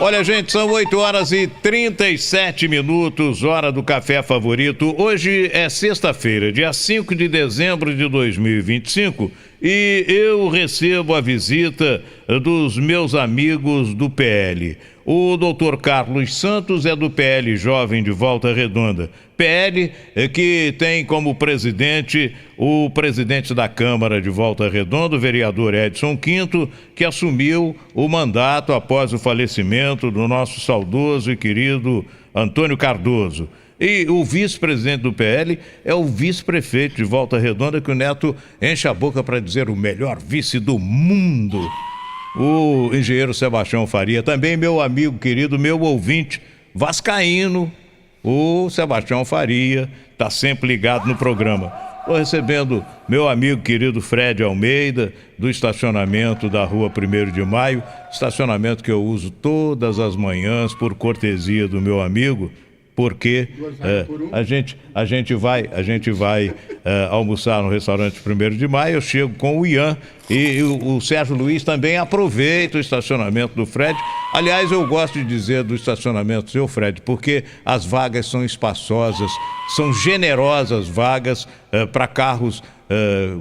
Olha, gente, são 8h37, hora do café favorito. Hoje é sexta-feira, dia 5 de dezembro de 2025, e eu recebo a visita dos meus amigos do PL. O doutor Carlos Santos é do PL Jovem de Volta Redonda. PL que tem como presidente o presidente da Câmara de Volta Redonda, o vereador Edson Quinto, que assumiu o mandato após o falecimento do nosso saudoso e querido Antônio Cardoso. E o vice-presidente do PL é o vice-prefeito de Volta Redonda, que o Neto enche a boca para dizer o melhor vice do mundo, o engenheiro Sebastião Faria, também meu amigo querido, meu ouvinte vascaíno, o Sebastião Faria, está sempre ligado no programa. Estou recebendo meu amigo querido Fred Almeida, do estacionamento da Rua 1º de Maio, estacionamento que eu uso todas as manhãs por cortesia do meu amigo, porque a gente vai almoçar no restaurante 1º de Maio, eu chego com o Ian e o Sérgio Luiz também aproveita o estacionamento do Fred. Aliás, eu gosto de dizer do estacionamento do seu Fred, porque as vagas são espaçosas, são generosas vagas para carros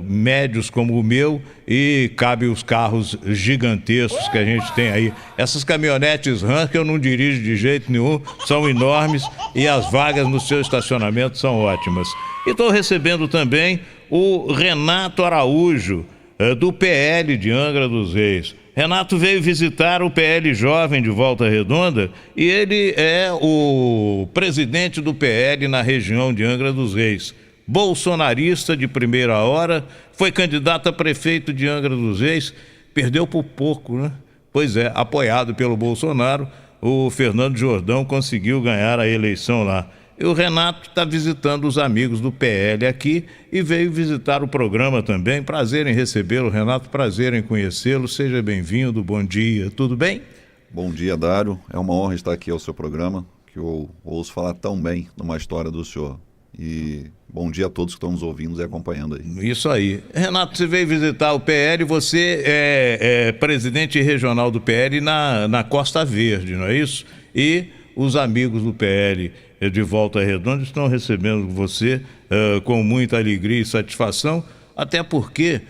médios como o meu, e cabe os carros gigantescos que a gente tem aí. Essas caminhonetes Ram que eu não dirijo de jeito nenhum, são enormes, e as vagas no seu estacionamento são ótimas. E estou recebendo também o Renato Araújo, do PL de Angra dos Reis. Renato veio visitar o PL Jovem de Volta Redonda e ele é o presidente do PL na região de Angra dos Reis. Bolsonarista de primeira hora, foi candidato a prefeito de Angra dos Reis, perdeu por pouco, né? Pois é, apoiado pelo Bolsonaro, o Fernando Jordão conseguiu ganhar a eleição lá. E o Renato está visitando os amigos do PL aqui e veio visitar o programa também. Prazer em recebê-lo, Renato, prazer em conhecê-lo. Seja bem-vindo, bom dia, tudo bem? Bom dia, Dário. É uma honra estar aqui ao seu programa, que eu ouço falar tão bem numa história do senhor. E bom dia a todos que estão nos ouvindo e acompanhando aí. Isso aí. Renato, você veio visitar o PL, você é presidente regional do PL na Costa Verde, não é isso? E os amigos do PL de Volta Redonda estão recebendo você com muita alegria e satisfação, até porque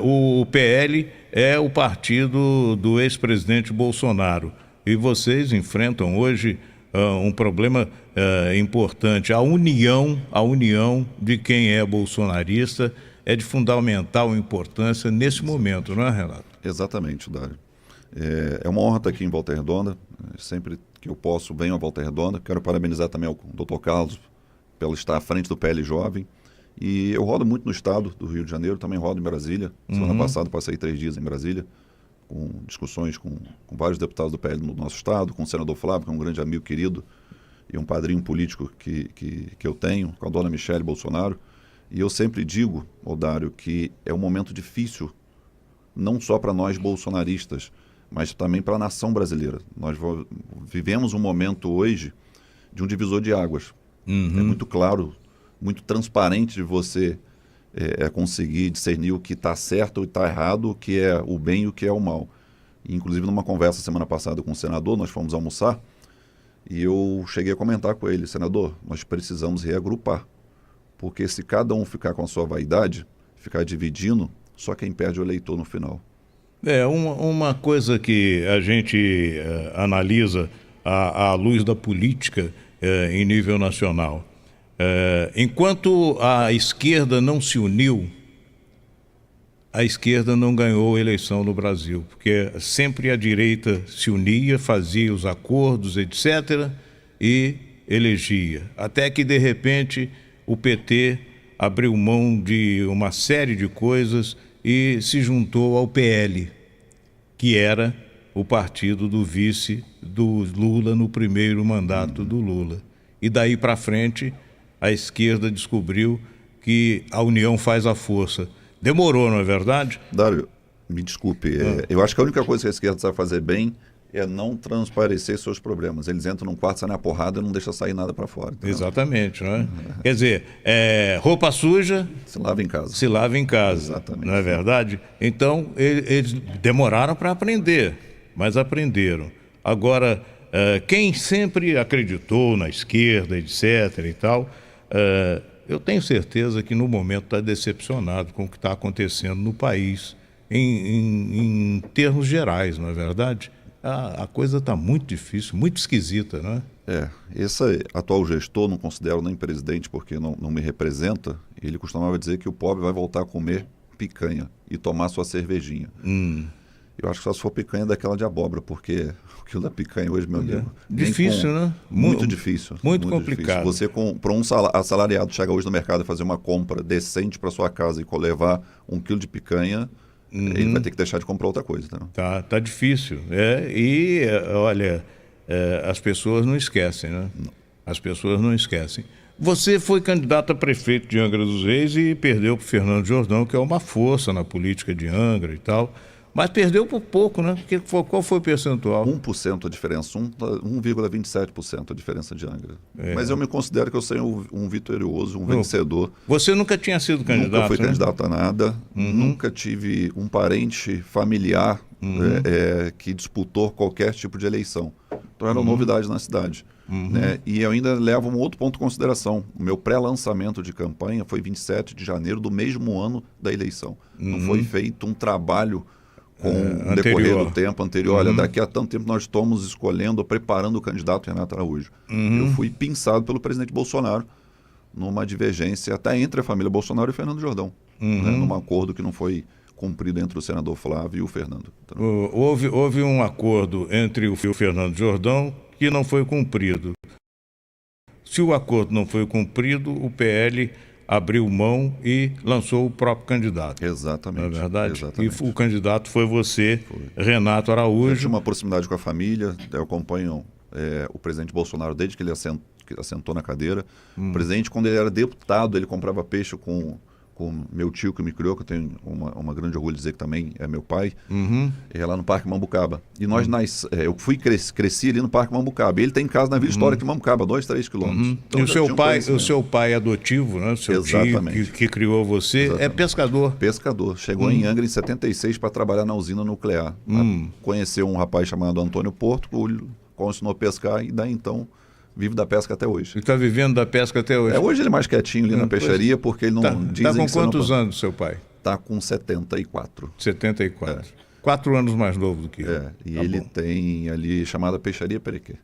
o PL é o partido do ex-presidente Bolsonaro. E vocês enfrentam hoje um problema importante. A união de quem é bolsonarista é de fundamental importância nesse momento, não é, Renato? Exatamente, Dário. É uma honra estar aqui em Volta Redonda. Sempre que eu posso, venho a Volta Redonda. Quero parabenizar também ao Dr. Carlos pelo estar à frente do PL Jovem. E eu rodo muito no estado do Rio de Janeiro, também rodo em Brasília. Semana passada passei 3 dias em Brasília, com discussões com vários deputados do PL no nosso estado, com o senador Flávio, que é um grande amigo querido e um padrinho político que eu tenho, com a dona Michele Bolsonaro. E eu sempre digo, Dário, que é um momento difícil, não só para nós bolsonaristas, mas também para a nação brasileira. Nós vivemos um momento hoje de um divisor de águas. É muito claro, muito transparente de você conseguir discernir o que está certo e está errado, o que é o bem e o que é o mal. E, inclusive, numa conversa semana passada com o senador, nós fomos almoçar e eu cheguei a comentar com ele: senador, nós precisamos reagrupar, porque se cada um ficar com a sua vaidade, ficar dividindo, só quem perde é o eleitor no final. Uma coisa que a gente analisa à luz da política em nível nacional. Enquanto a esquerda não se uniu, a esquerda não ganhou a eleição no Brasil, porque sempre a direita se unia, fazia os acordos, etc., e elegia. Até que, de repente, o PT abriu mão de uma série de coisas e se juntou ao PL, que era o partido do vice do Lula no primeiro mandato do Lula. E daí para frente, a esquerda descobriu que a união faz a força. Demorou, não é verdade? Dário, me desculpe, eu acho que a única coisa que a esquerda sabe fazer bem é não transparecer seus problemas. Eles entram num quarto, saem na porrada e não deixam sair nada para fora. Entendeu? Exatamente, não é? Quer dizer, roupa suja... Se lava em casa. Se lava em casa. Exatamente. Não é verdade? Então, eles demoraram para aprender, mas aprenderam. Agora, quem sempre acreditou na esquerda, etc. e tal, eu tenho certeza que no momento está decepcionado com o que está acontecendo no país, em termos gerais, não é verdade? A coisa está muito difícil, muito esquisita, não é? Esse atual gestor, não considero nem presidente porque não me representa, ele costumava dizer que o pobre vai voltar a comer picanha e tomar sua cervejinha. Eu acho que só se for picanha daquela de abóbora, porque o quilo da picanha hoje, meu amigo... Difícil, né? Muito difícil. Muito complicado. Difícil. Você, para um assalariado, chegar hoje no mercado e fazer uma compra decente para sua casa e levar 1 quilo de picanha, ele vai ter que deixar de comprar outra coisa. Tá difícil. Olha, as pessoas não esquecem, né? Não. As pessoas não esquecem. Você foi candidato a prefeito de Angra dos Reis e perdeu para o Fernando Jordão, que é uma força na política de Angra e tal. Mas perdeu por pouco, né? Qual foi o percentual? 1% a diferença, 1,27% a diferença de Angra. Mas eu me considero que eu sou um vitorioso, um vencedor. Você nunca tinha sido candidato? Nunca fui candidato a nada, nunca tive um parente familiar que disputou qualquer tipo de eleição. Então era uma novidade na cidade. Né? E eu ainda levo um outro ponto de consideração. O meu pré-lançamento de campanha foi 27 de janeiro do mesmo ano da eleição. Não foi feito um trabalho com o decorrer do tempo anterior. Olha, daqui a tanto tempo nós estamos escolhendo, preparando o candidato Renato Araújo. Eu fui pinçado pelo presidente Bolsonaro numa divergência até entre a família Bolsonaro e Fernando Jordão, né, num acordo que não foi cumprido entre o senador Flávio e o Fernando. Então, houve um acordo entre o Fernando Jordão que não foi cumprido. Se o acordo não foi cumprido, o PL abriu mão e lançou o próprio candidato. Exatamente. Não é verdade? Exatamente. E o candidato foi você, Renato Araújo. Eu tinha uma proximidade com a família, eu acompanho o presidente Bolsonaro desde que ele assentou na cadeira. O presidente, quando ele era deputado, ele comprava peixe com meu tio que me criou, que eu tenho uma grande orgulho de dizer que também é meu pai, lá no Parque Mambucaba. E nós eu cresci ali no Parque Mambucaba. Ele tem casa na Vila Histórica de Mambucaba, 2, 3 quilômetros. Então, e o seu pai adotivo, né? O seu Exatamente. tio que criou você, exatamente, é pescador. Pescador. Chegou em Angra em 76 para trabalhar na usina nuclear. Conheceu um rapaz chamado Antônio Porto, que ensinou a pescar e daí então vive da pesca até hoje. Ele está vivendo da pesca até hoje? Hoje ele é mais quietinho ali na peixaria, porque ele não... Está com quantos anos, seu pai? Está com 74. 74. 4 anos mais novo do que eu. E ele tem ali chamada Peixaria Perequê.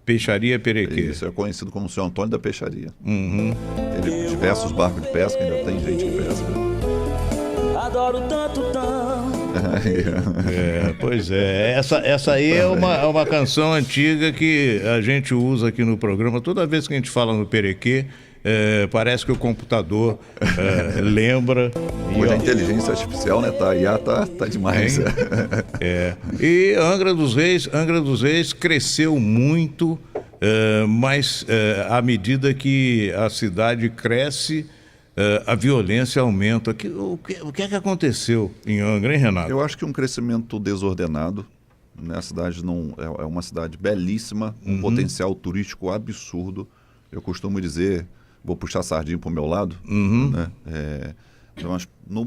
Peixaria Perequê. Isso é conhecido como o seu Antônio da Peixaria. Ele diversos barcos de pesca, ainda tem gente que pesca. Adoro tanto. Pois é. Essa aí é uma canção antiga que a gente usa aqui no programa. Toda vez que a gente fala no Perequê, parece que o computador lembra. Hoje a inteligência artificial, né? Tá demais. E Angra dos Reis cresceu muito, mas à medida que a cidade cresce, a violência aumenta. O que é que aconteceu em Angra, hein, Renato? Eu acho que um crescimento desordenado. Né? A cidade é uma cidade belíssima, um potencial turístico absurdo. Eu costumo dizer, vou puxar a sardinha para o meu lado, né? Mas no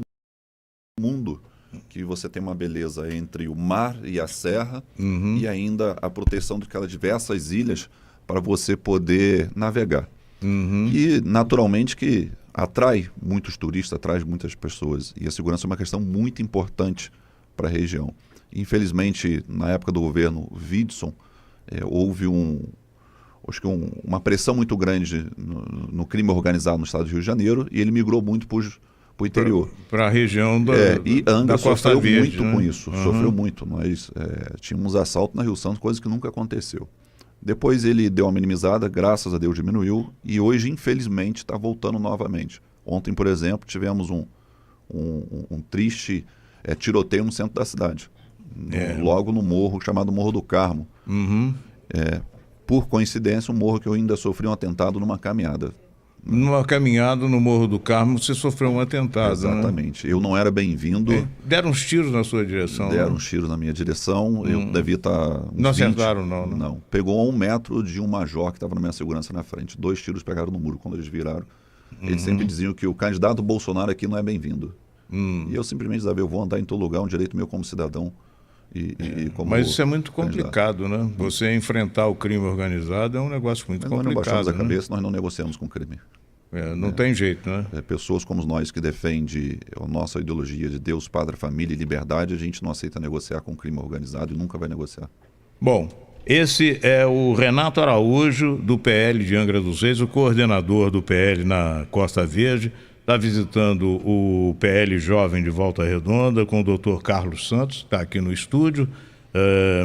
mundo que você tem uma beleza entre o mar e a serra e ainda a proteção daquelas diversas ilhas para você poder navegar. E naturalmente que atrai muitos turistas, atrai muitas pessoas. E a segurança é uma questão muito importante para a região. Infelizmente, na época do governo Widson, houve acho que uma pressão muito grande no crime organizado no estado do Rio de Janeiro e ele migrou muito para o interior. Para a região e Angra da Costa sofreu Verde, muito né? com isso, sofreu muito. Nós tínhamos assalto na Rio Santos, coisa que nunca aconteceu. Depois ele deu uma minimizada, graças a Deus diminuiu, e hoje, infelizmente, está voltando novamente. Ontem, por exemplo, tivemos um triste tiroteio no centro da cidade, logo no morro, chamado Morro do Carmo. Por coincidência, um morro que eu ainda sofri um atentado numa caminhada. Numa caminhada no Morro do Carmo, você sofreu um atentado. Exatamente. Né? Eu não era bem-vindo. Deram uns tiros na sua direção? Deram uns tiros na minha direção. Eu devia estar... Não acertaram, não? Não. Pegou a 1 metro de um major que estava na minha segurança na frente. 2 tiros pegaram no muro. Quando eles viraram, eles sempre diziam que o candidato Bolsonaro aqui não é bem-vindo. E eu simplesmente dizia, eu vou andar em todo lugar, um direito meu como cidadão. Mas isso é muito complicado, né? Você enfrentar o crime organizado é um negócio muito complicado. Nós não baixamos a né? cabeça, nós não negociamos com o crime. Não tem jeito, né? Pessoas como nós que defendem a nossa ideologia de Deus, Pátria, Família e Liberdade, a gente não aceita negociar com o crime organizado e nunca vai negociar. Bom, esse é o Renato Araújo, do PL de Angra dos Reis, o coordenador do PL na Costa Verde. Está visitando o PL Jovem de Volta Redonda com o Dr. Carlos Santos, está aqui no estúdio,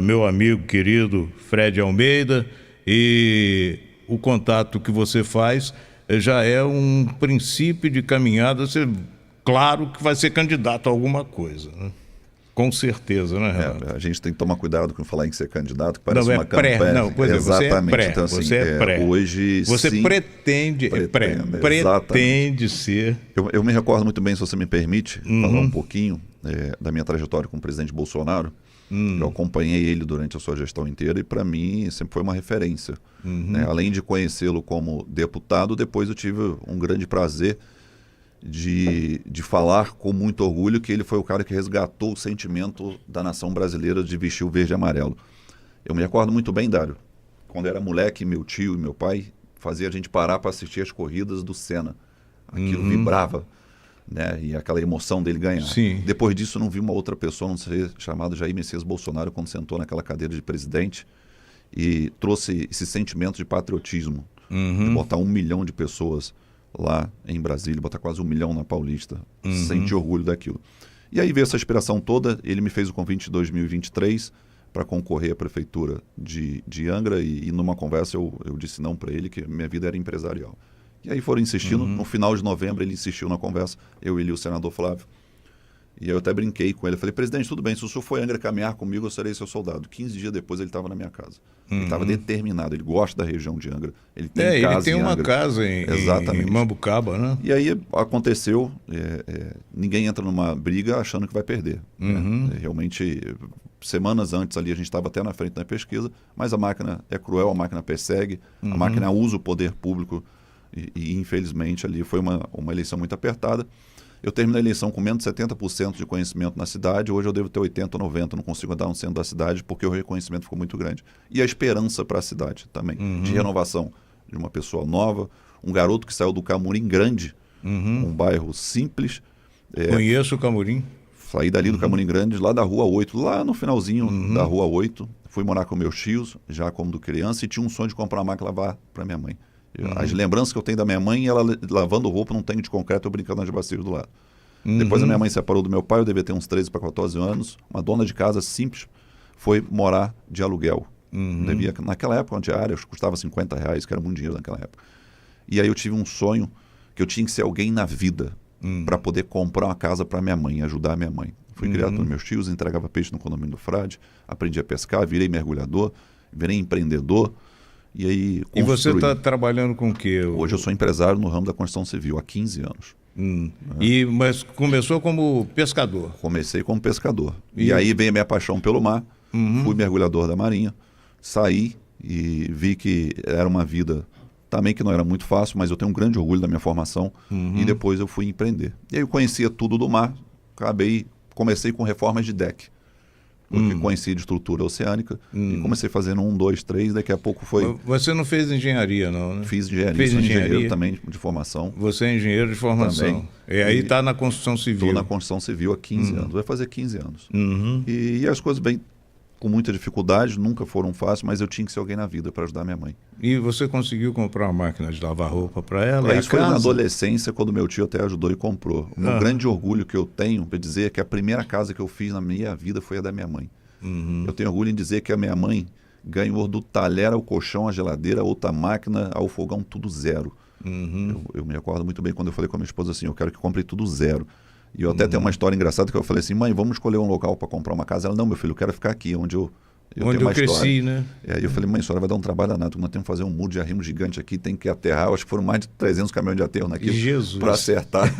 meu amigo querido Fred Almeida, e o contato que você faz já é um princípio de caminhada. Você, claro que vai ser candidato a alguma coisa, né? Com certeza, né, Renato? A gente tem que tomar cuidado com falar em ser candidato, que parece uma pré, campanha. não, pois exatamente. Você é pré, então, assim, você é pré. Hoje, você sim, pretende ser. Eu me recordo muito bem, se você me permite, falar um pouquinho da minha trajetória com o presidente Bolsonaro. Eu acompanhei ele durante a sua gestão inteira e, para mim, sempre foi uma referência. Né? Além de conhecê-lo como deputado, depois eu tive um grande prazer de falar com muito orgulho que ele foi o cara que resgatou o sentimento da nação brasileira de vestir o verde e amarelo. Eu me recordo muito bem, Dário, quando era moleque, meu tio e meu pai fazia a gente parar para assistir as corridas do Senna. Aquilo vibrava, né? E aquela emoção dele ganhar. Sim. Depois disso, não vi uma outra pessoa, não sei, chamado Jair Messias Bolsonaro, quando sentou naquela cadeira de presidente e trouxe esse sentimento de patriotismo, de botar 1 milhão de pessoas lá em Brasília, botar quase 1 milhão na Paulista, sentir orgulho daquilo. E aí veio essa inspiração toda, ele me fez o convite de 2023 para concorrer à prefeitura de Angra e numa conversa eu disse não para ele, que minha vida era empresarial. E aí foram insistindo, no final de novembro ele insistiu na conversa, eu e o senador Flávio. E eu até brinquei com ele, falei, presidente, tudo bem, se o senhor for a Angra caminhar comigo, eu serei seu soldado. 15 dias depois ele estava na minha casa. Ele estava determinado, ele gosta da região de Angra. Ele tem casa ele tem uma casa em Mambucaba, né? E aí aconteceu, ninguém entra numa briga achando que vai perder. Né? Realmente, semanas antes ali a gente estava até na frente da pesquisa, mas a máquina é cruel, a máquina persegue, a máquina usa o poder público e infelizmente ali foi uma eleição muito apertada. Eu terminei a eleição com menos de 70% de conhecimento na cidade, hoje eu devo ter 80% ou 90%, não consigo andar no centro da cidade porque o reconhecimento ficou muito grande. E a esperança para a cidade também, de renovação, de uma pessoa nova, um garoto que saiu do Camurim Grande, um bairro simples. Conheço o Camurim. Saí dali do Camurim Grande, lá da Rua 8, lá no finalzinho da Rua 8, fui morar com meus tios, já como criança, e tinha um sonho de comprar uma máquina de lavar para minha mãe. As lembranças que eu tenho da minha mãe, ela lavando roupa num tanque de concreto, eu brincando nas bacias do lado. Depois a minha mãe se separou do meu pai, eu devia ter uns 13 para 14 anos. Uma dona de casa simples foi morar de aluguel. Devia, naquela época, uma diária custava R$50, que era muito dinheiro naquela época. E aí eu tive um sonho que eu tinha que ser alguém na vida para poder comprar uma casa para minha mãe, ajudar a minha mãe. Fui criado pelos meus tios, entregava peixe no condomínio do Frade, aprendi a pescar, virei mergulhador, virei empreendedor. E aí E você está trabalhando com o quê? Hoje eu sou empresário no ramo da construção civil há 15 anos. Mas começou como pescador? Comecei como pescador. E aí veio a minha paixão pelo mar, fui mergulhador da Marinha, saí e vi que era uma vida também que não era muito fácil, mas eu tenho um grande orgulho da minha formação e depois eu fui empreender. E aí eu conhecia tudo do mar, comecei com reformas de deck. Porque conheci de estrutura oceânica e comecei fazendo 1, 2, 3, daqui a pouco foi... Você não fez engenharia, não, né? Fiz engenharia, sou engenheiro também de formação. Você é engenheiro de formação. Também. E aí está na construção civil. Estou na construção civil há 15 anos, vai fazer 15 anos. E as coisas bem com muita dificuldade, nunca foram fáceis, mas eu tinha que ser alguém na vida para ajudar minha mãe. E você conseguiu comprar uma máquina de lavar roupa para ela? Isso foi na adolescência, quando meu tio até ajudou e comprou. O meu grande orgulho que eu tenho para dizer é que a primeira casa que eu fiz na minha vida foi a da minha mãe. Eu tenho orgulho em dizer que a minha mãe ganhou do talher ao colchão, à geladeira, a outra máquina, ao fogão, tudo zero. Eu me recordo muito bem quando eu falei com a minha esposa assim, eu quero que compre tudo zero. E eu até tenho uma história engraçada que eu falei assim, mãe, vamos escolher um local para comprar uma casa. Ela, não, meu filho, eu quero ficar aqui, onde eu tenho uma cresci, história. Né? Aí eu falei, mãe, a senhora vai dar um trabalho danado, nós temos que fazer um muro de arrimo gigante aqui, tem que aterrar. Eu acho que foram mais de 300 caminhões de aterro naquilo para acertar.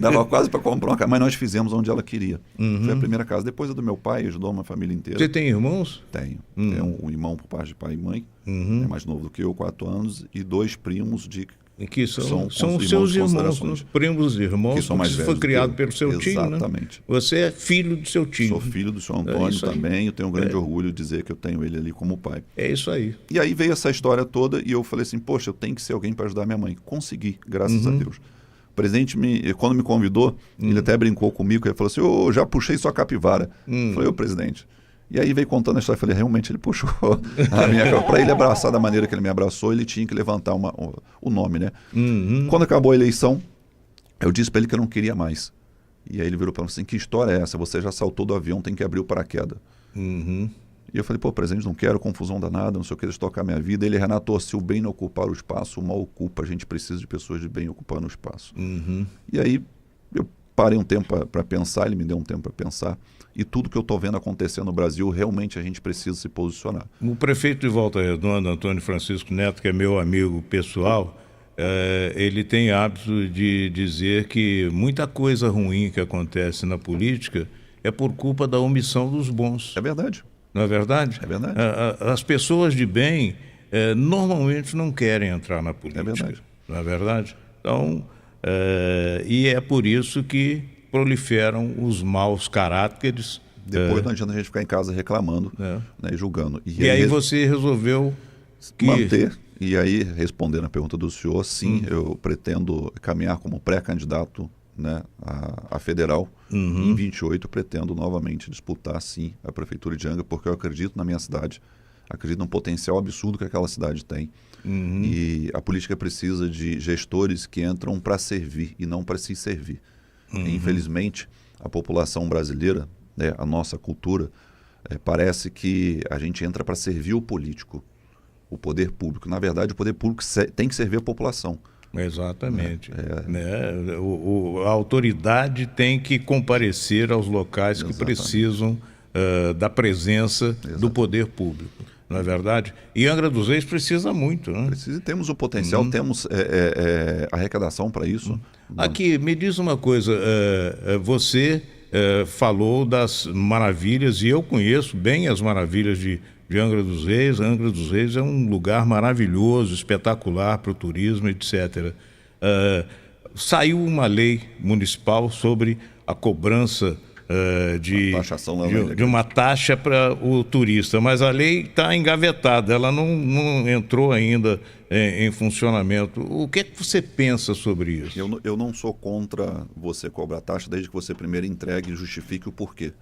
Dava quase para comprar uma casa, mas nós fizemos onde ela queria. Foi a primeira casa. Depois a do meu pai, ajudou uma família inteira. Você tem irmãos? Tenho. Tenho um irmão por parte de pai e mãe, é mais novo do que eu, 4 anos, e 2 primos de Que são os irmãos seus de irmãos, considerações, primos irmãos, que são mais você velhos foi criado que eu. pelo seu tio, né? Exatamente. Você é filho do seu tio. Sou filho do senhor Antônio também, eu tenho um grande orgulho de dizer que eu tenho ele ali como pai. É isso aí. E aí veio essa história toda e eu falei assim, poxa, eu tenho que ser alguém para ajudar minha mãe. Consegui, graças a Deus. O presidente, quando me convidou, ele até brincou comigo, ele falou assim, ô, já puxei sua capivara. Eu falei, ô, presidente. E aí veio contando a história, eu falei, realmente ele puxou a minha capivara. Para ele abraçar da maneira que ele me abraçou, ele tinha que levantar o nome, né? Quando acabou a eleição, eu disse para ele que eu não queria mais. E aí ele virou para mim assim, que história é essa? Você já saltou do avião, tem que abrir o paraquedas. E eu falei, pô, presidente, não quero confusão danada, não sei o que, deixa eu tocar minha vida. Ele, Renato, se o bem não ocupar o espaço, o mal ocupa, a gente precisa de pessoas de bem ocupando o espaço. E aí eu parei um tempo para pensar, ele me deu um tempo para pensar, e tudo que eu estou vendo acontecer no Brasil, realmente a gente precisa se posicionar. O prefeito de Volta Redonda, Antônio Francisco Neto, que é meu amigo pessoal, ele tem hábito de dizer que muita coisa ruim que acontece na política é por culpa da omissão dos bons. É verdade. Não é verdade? É verdade. As pessoas de bem normalmente não querem entrar na política. É verdade. Não é verdade? Então, e é por isso que proliferam os maus caráteres. Depois não adianta a gente ficar em casa reclamando, né, e julgando. E aí você resolveu manter. E aí, respondendo a pergunta do senhor, sim, eu pretendo caminhar como pré-candidato, né, a federal. Em 28 eu pretendo novamente disputar, sim, a prefeitura de Angra, porque eu acredito na minha cidade, acredito no potencial absurdo que aquela cidade tem. E a política precisa de gestores que entram para servir e não para se servir. Infelizmente, a população brasileira, né, a nossa cultura, parece que a gente entra para servir o político, o poder público. Na verdade, o poder público tem que servir a população. Exatamente. A autoridade tem que comparecer aos locais que precisam da presença do poder público. Não é verdade? E Angra dos Reis precisa muito, né? Precisa, e temos o potencial, temos arrecadação para isso. Aqui, me diz uma coisa, você falou das maravilhas, e eu conheço bem as maravilhas de Angra dos Reis. Angra dos Reis é um lugar maravilhoso, espetacular para o turismo, etc. Saiu uma lei municipal sobre a cobrança de uma taxa para o turista, mas a lei está engavetada, ela não entrou ainda em funcionamento. O que é que você pensa sobre isso? Eu não sou contra você cobrar taxa, desde que você primeiro entregue e justifique o porquê.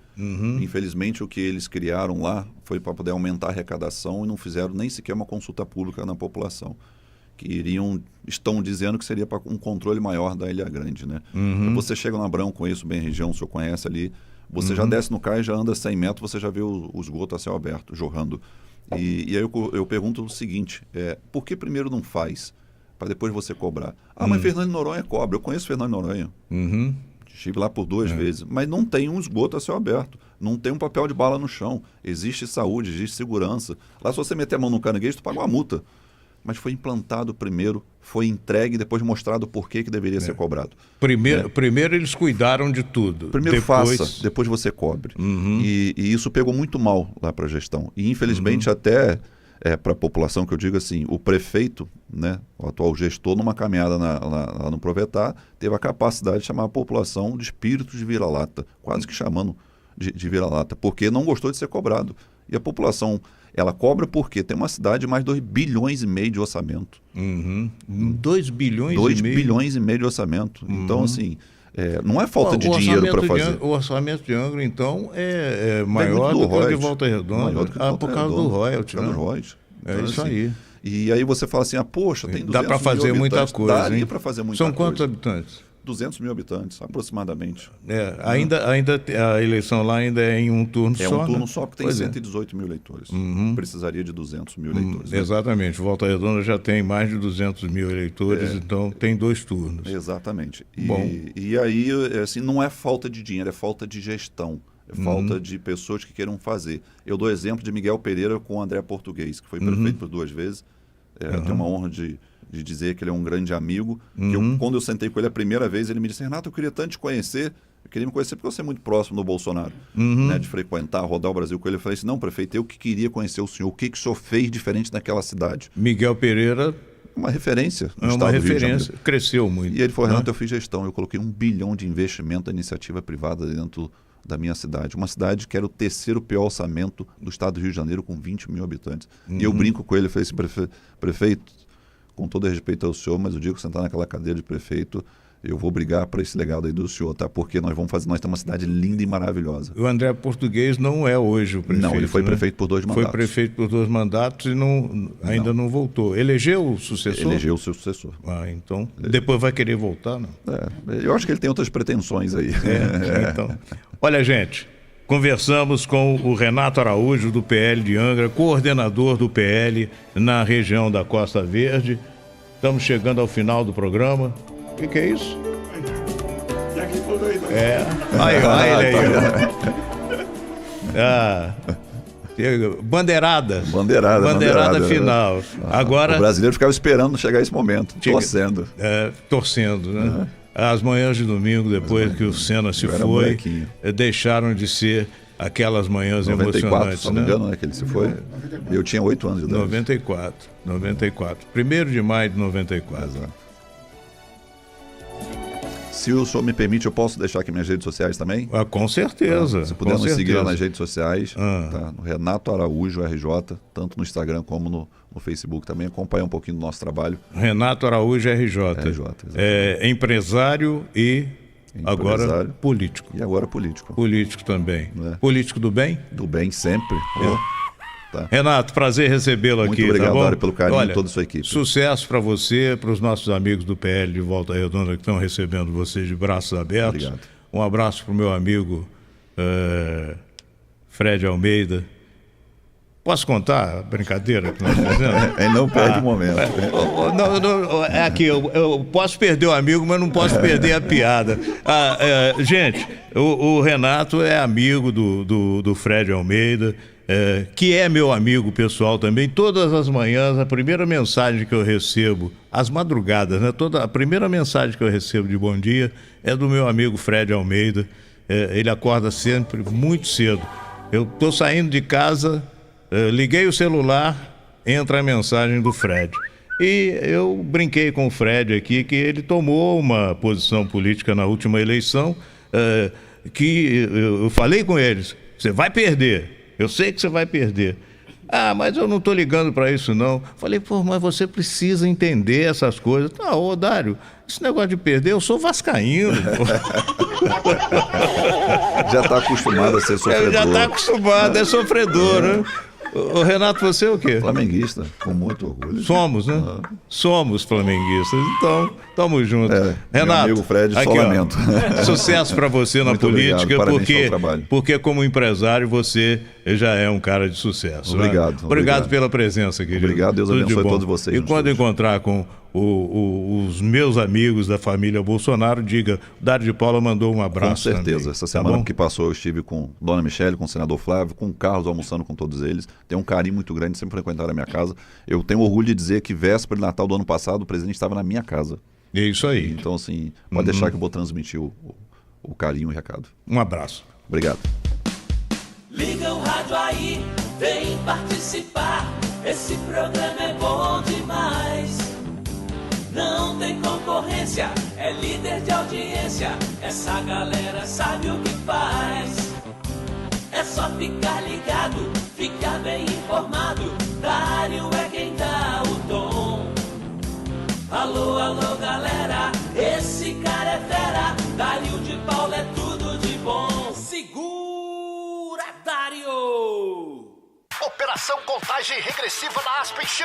Infelizmente, o que eles criaram lá foi para poder aumentar a arrecadação e não fizeram nem sequer uma consulta pública na população. Que estão dizendo que seria para um controle maior da Ilha Grande, né? Você chega no Abrão, conheço bem a região, o senhor conhece ali, você já desce no cais, já anda 100 metros, você já vê o esgoto a céu aberto, jorrando. E aí eu pergunto o seguinte, por que primeiro não faz, para depois você cobrar? Mas Fernando de Noronha cobra, eu conheço Fernando de Noronha. Estive lá por 2 vezes, mas não tem um esgoto a céu aberto, não tem um papel de bala no chão, existe saúde, existe segurança. Lá se você meter a mão no caranguejo, tu paga uma multa. Mas foi implantado primeiro, foi entregue e depois mostrado por que deveria ser cobrado. Primeiro eles cuidaram de tudo. Primeiro faça, depois você cobre. E isso pegou muito mal lá para a gestão. E infelizmente até para a população, que eu digo assim, o prefeito, né, o atual gestor, numa caminhada lá no Provetá, teve a capacidade de chamar a população de espírito de vira-lata, quase que chamando de vira-lata, porque não gostou de ser cobrado. E a população, ela cobra porque tem uma cidade de mais 2,5 bilhões de orçamento. 2 bilhões 2 e meio? bilhões e meio de orçamento. Então, assim, não é falta de dinheiro para fazer. O orçamento de Angra, então, é maior do que o de Volta Redonda, por causa do royalty. Por causa do royalty. Então, isso assim, aí. E aí você fala assim, poxa, tem 200 dá para fazer muita coisa. Daria para fazer muita coisa. São quantos habitantes? 200 mil habitantes, aproximadamente. Ainda a eleição lá ainda é em um turno só. É um turno só, porque tem 118 mil eleitores. Precisaria de 200 mil eleitores. Né? Exatamente. Volta Redonda já tem mais de 200 mil eleitores, então tem 2 turnos. Exatamente. Bom. E aí, assim, não é falta de dinheiro, é falta de gestão. É falta de pessoas que queiram fazer. Eu dou exemplo de Miguel Pereira com o André Português, que foi prefeito por 2 vezes. Eu tenho uma honra de dizer que ele é um grande amigo. Que quando eu sentei com ele a primeira vez, ele me disse, Renato, eu queria tanto te conhecer. Eu queria me conhecer porque você é muito próximo do Bolsonaro, né, de frequentar, rodar o Brasil com ele. Eu falei assim, não, prefeito, eu que queria conhecer o senhor. O que o senhor fez diferente naquela cidade? Miguel Pereira uma referência no É uma estado do Rio de referência, Janeiro. cresceu muito. E ele falou, Renato, eu fiz gestão, eu coloquei 1 bilhão de investimento da iniciativa privada dentro da minha cidade. Uma cidade que era o 3º pior orçamento do estado do Rio de Janeiro, com 20 mil habitantes. E eu brinco com ele, falei assim, prefeito, com todo respeito ao senhor, mas o dia que eu sentar naquela cadeira de prefeito, eu vou brigar para esse legado aí do senhor, tá? Porque nós temos uma cidade linda e maravilhosa. O André Português não é hoje o prefeito. Não, ele foi prefeito por 2 mandatos. Foi prefeito por 2 mandatos e ainda não voltou. Elegeu o sucessor? Elegeu o seu sucessor. Então, depois vai querer voltar, não? Eu acho que ele tem outras pretensões aí. Então. Olha, gente, conversamos com o Renato Araújo, do PL de Angra, coordenador do PL na região da Costa Verde. Estamos chegando ao final do programa. O que é isso? Aí ele aí. Bandeirada final. Agora, o brasileiro ficava esperando chegar esse momento, torcendo, né? As manhãs de domingo, depois que o Senna se foi, deixaram de ser aquelas manhãs 94, emocionantes. Se não me engano, né, que ele se foi. Eu tinha 8 anos de idade. 94. 1º de maio de 94. Exato. Se o senhor me permite, eu posso deixar aqui minhas redes sociais também? Com certeza. Se puder nos seguir lá nas redes sociais, tá? No Renato Araújo RJ, tanto no Instagram como no Facebook também. Acompanha um pouquinho do nosso trabalho. Renato Araújo RJ. Empresário e agora político. E agora político. Político também. Político do bem? Do bem sempre. Tá. Renato, prazer recebê-lo aqui. Muito obrigado, tá Dário, pelo carinho de toda a sua equipe. Sucesso para você, para os nossos amigos do PL de Volta Redonda que estão recebendo vocês de braços abertos. Obrigado. Um abraço para o meu amigo Fred Almeida. Posso contar a brincadeira que nós fazemos? Ele não perde o momento. É aqui, eu posso perder o amigo, mas não posso perder a piada. Gente, o Renato é amigo do Fred Almeida, que é meu amigo pessoal também. Todas as manhãs, a primeira mensagem que eu recebo, às madrugadas, né? A primeira mensagem que eu recebo de bom dia é do meu amigo Fred Almeida. Ele acorda sempre muito cedo. Eu estou saindo de casa, liguei o celular, entra a mensagem do Fred. E eu brinquei com o Fred aqui que ele tomou uma posição política na última eleição, que eu falei com eles, você vai perder. Eu sei que você vai perder. Mas eu não estou ligando para isso, não. Falei, mas você precisa entender essas coisas. Dário, esse negócio de perder, eu sou vascaíno. Já está acostumado a ser sofredor. Já está acostumado, é sofredor, né? Ô, Renato, você é o quê? Flamenguista, com muito orgulho. Somos, né? Somos flamenguistas. Então, tamo junto. Renato, meu amigo Fred, só lamento. Sucesso para você na política, obrigado, porque como empresário você já é um cara de sucesso. Obrigado. Né? Obrigado pela presença, querido. Obrigado, Deus abençoe todos vocês. E quando encontrar com os meus amigos da família Bolsonaro, diga, Dário de Paula mandou um abraço. Com certeza. Também. Essa semana que passou eu estive com Dona Michele, com o senador Flávio, com o Carlos, almoçando com todos eles. Tem um carinho muito grande, sempre frequentaram a minha casa. Eu tenho orgulho de dizer que véspera de Natal do ano passado o presidente estava na minha casa. É isso aí. Então, assim, pode deixar que eu vou transmitir o carinho e o recado. Um abraço. Obrigado. Liga o rádio aí, vem participar. Esse programa é bom demais. Não tem concorrência, é líder de audiência. Essa galera sabe o que faz. É só ficar ligado, ficar bem informado. Dário é quem dá o tom. Alô, alô, galera, esse cara é fera. Dário de Paula é tudo de bom. Segura, Dário! Operação Contagem Regressiva na Aspen Chevrolet.